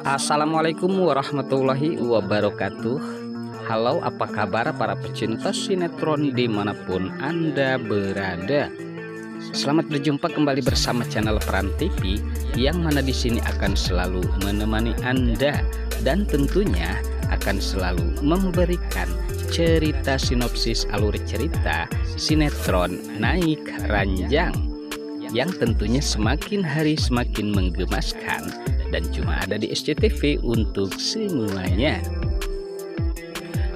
Assalamualaikum warahmatullahi wabarakatuh. Halo, apa kabar para pecinta sinetron dimanapun Anda berada? Selamat berjumpa kembali bersama channel Peran TV, yang mana di sini akan selalu menemani Anda dan tentunya akan selalu memberikan cerita sinopsis alur cerita sinetron Naik Ranjang yang tentunya semakin hari semakin menggemaskan dan cuma ada di SCTV untuk semuanya.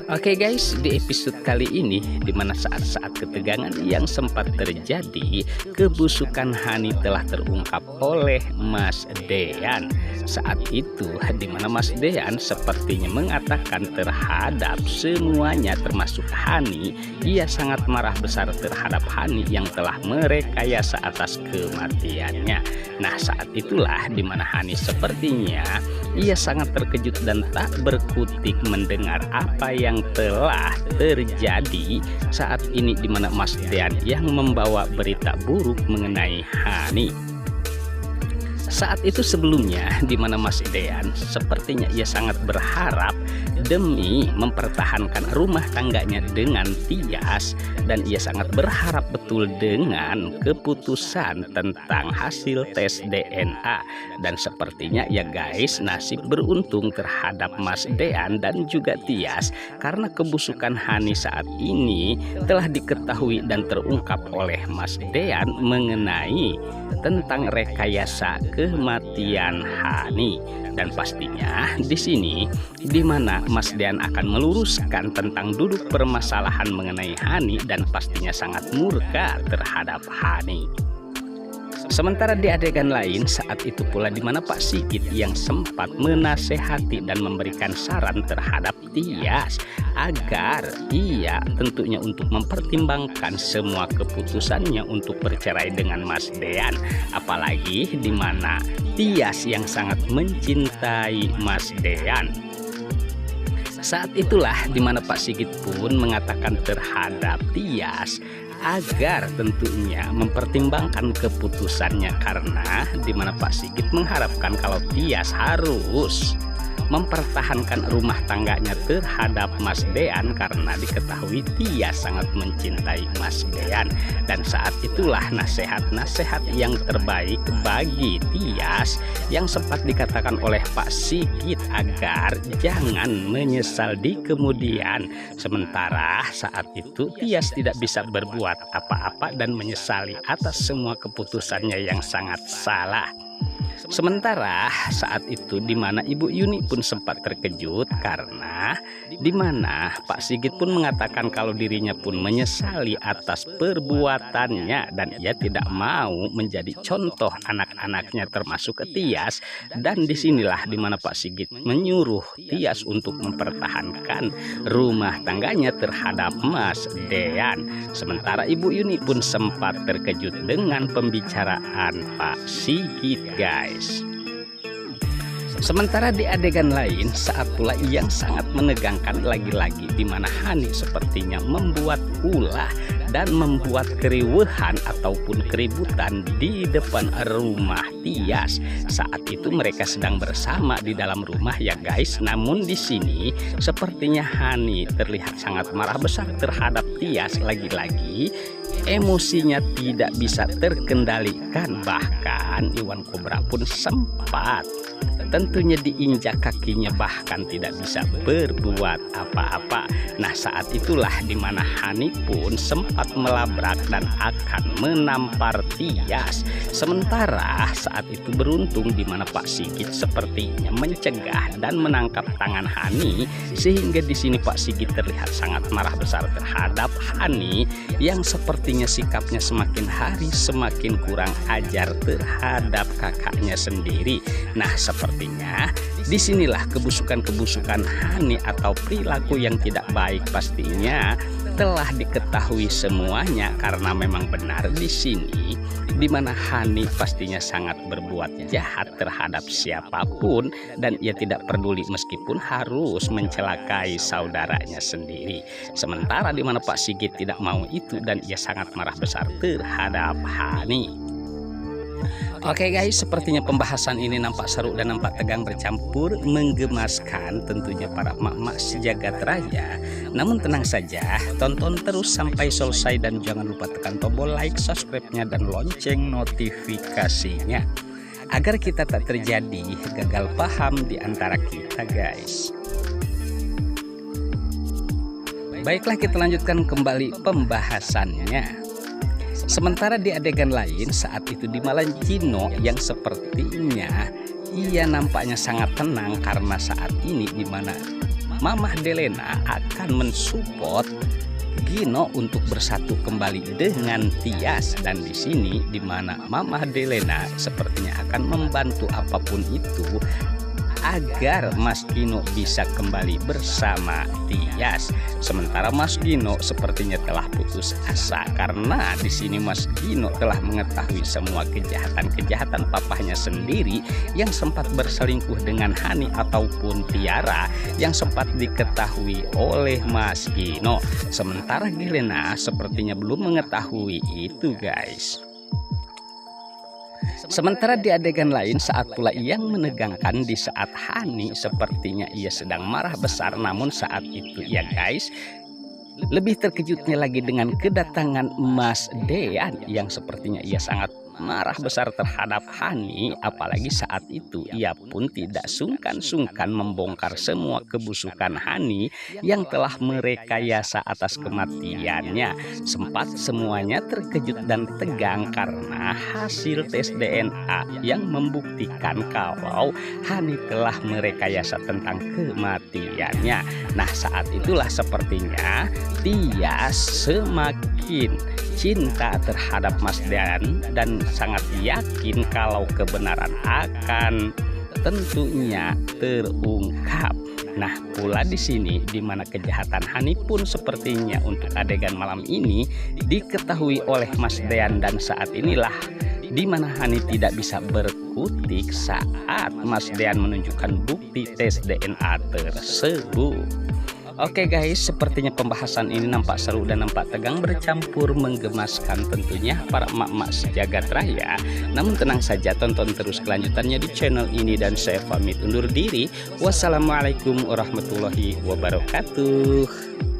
Oke guys, di episode kali ini dimana saat-saat ketegangan yang sempat terjadi, kebusukan Hani telah terungkap oleh Mas Dean. Saat itu dimana Mas Dean sepertinya mengatakan terhadap semuanya termasuk Hani, ia sangat marah besar terhadap Hani yang telah merekayasa atas kematiannya. Nah, saat itulah dimana Hani sepertinya ia sangat terkejut dan tak berkutik mendengar apa yang telah terjadi saat ini, dimana Mas Dean yang membawa berita buruk mengenai Hani. Saat itu sebelumnya dimana Mas Dean sepertinya ia sangat berharap demi mempertahankan rumah tangganya dengan Tias, dan ia sangat berharap betul dengan keputusan tentang hasil tes DNA. Dan sepertinya ya guys, nasib beruntung terhadap Mas Dean dan juga Tias, karena kebusukan Hani saat ini telah diketahui dan terungkap oleh Mas Dean mengenai tentang rekayasa kematian Hani. Dan pastinya di sini dimana Mas Dean akan meluruskan tentang duduk permasalahan mengenai Hani dan pastinya sangat murka terhadap Hani. Sementara di adegan lain saat itu pula dimana Pak Sigit yang sempat menasehati dan memberikan saran terhadap Tias agar ia tentunya untuk mempertimbangkan semua keputusannya untuk bercerai dengan Mas Dean, apalagi dimana Tias yang sangat mencintai Mas Dean. Saat itulah dimana Pak Sigit pun mengatakan terhadap Tias agar tentunya mempertimbangkan keputusannya, karena dimana Pak Sigit mengharapkan kalau Tias harus mempertahankan rumah tangganya terhadap Mas Dean karena diketahui Tias sangat mencintai Mas Dean. Dan saat itulah nasihat-nasihat yang terbaik bagi Tias yang sempat dikatakan oleh Pak Sigit agar jangan menyesal di kemudian. Sementara saat itu Tias tidak bisa berbuat apa-apa dan menyesali atas semua keputusannya yang sangat salah. Sementara saat itu dimana Ibu Yuni pun sempat terkejut karena dimana Pak Sigit pun mengatakan kalau dirinya pun menyesali atas perbuatannya dan ia tidak mau menjadi contoh anak-anaknya termasuk Tias. Dan disinilah dimana Pak Sigit menyuruh Tias untuk mempertahankan rumah tangganya terhadap Mas Dean. Sementara Ibu Yuni pun sempat terkejut dengan pembicaraan Pak Sigit guys. Sementara di adegan lain saat pula yang sangat menegangkan lagi-lagi dimana Hani sepertinya membuat ulah dan membuat keriuhan ataupun keributan di depan rumah Tias. Saat itu mereka sedang bersama di dalam rumah ya guys, namun di sini sepertinya Hani terlihat sangat marah besar terhadap Tias. Lagi-lagi emosinya tidak bisa terkendalikan, bahkan Iwan Cobra pun sempat tentunya diinjak kakinya, bahkan tidak bisa berbuat apa-apa. Nah, saat itulah dimana Hani pun sempat melabrak dan akan menampar Tias. Sementara saat itu beruntung dimana Pak Sigit sepertinya mencegah dan menangkap tangan Hani, sehingga di sini Pak Sigit terlihat sangat marah besar terhadap Hani yang sepertinya sikapnya semakin hari semakin kurang ajar terhadap kakaknya sendiri. Nah, sepertinya disinilah kebusukan-kebusukan Hani atau perilaku yang tidak baik pastinya telah diketahui semuanya, karena memang benar di sini dimana Hani pastinya sangat berbuat jahat terhadap siapapun dan ia tidak peduli meskipun harus mencelakai saudaranya sendiri. Sementara dimana Pak Sigit tidak mau itu dan ia sangat marah besar terhadap Hani. Oke guys, sepertinya pembahasan ini nampak seru dan nampak tegang bercampur menggemaskan tentunya para emak-emak sejagat raya. Namun tenang saja, tonton terus sampai selesai dan jangan lupa tekan tombol like, subscribe-nya dan lonceng notifikasinya agar kita tak terjadi gagal paham di antara kita guys. Baiklah, kita lanjutkan kembali pembahasannya. Sementara di adegan lain saat itu di Malang Gino yang sepertinya ia nampaknya sangat tenang karena saat ini di mana Mamah Delena akan mensupport Gino untuk bersatu kembali dengan Tias, dan di sini di mana Mamah Delena sepertinya akan membantu apapun itu agar Mas Gino bisa kembali bersama Tias. Sementara Mas Gino sepertinya telah putus asa karena di sini Mas Gino telah mengetahui semua kejahatan-kejahatan papahnya sendiri yang sempat berselingkuh dengan Hani ataupun Tiara yang sempat diketahui oleh Mas Gino. Sementara Gelena sepertinya belum mengetahui itu guys. Sementara di adegan lain saat pula yang menegangkan di saat Hani sepertinya ia sedang marah besar, namun saat itu ya guys lebih terkejutnya lagi dengan kedatangan Mas Dean yang sepertinya ia sangat marah besar terhadap Hani, apalagi saat itu ia pun tidak sungkan-sungkan membongkar semua kebusukan Hani yang telah merekayasa atas kematiannya. Sempat semuanya terkejut dan tegang karena hasil tes DNA yang membuktikan kalau Hani telah merekayasa tentang kematiannya. Nah, saat itulah sepertinya Tias semakin cinta terhadap Mas Dean dan sangat yakin kalau kebenaran akan tentunya terungkap. Nah, pula di sini di mana kejahatan Hani pun sepertinya untuk adegan malam ini diketahui oleh Mas Dean, dan saat inilah di mana Hani tidak bisa berkutik saat Mas Dean menunjukkan bukti tes DNA tersebut. Oke guys, sepertinya pembahasan ini nampak seru dan nampak tegang bercampur menggemaskan tentunya para emak-emak sejagat raya. Namun tenang saja, tonton terus kelanjutannya di channel ini dan saya pamit undur diri. Wassalamualaikum warahmatullahi wabarakatuh.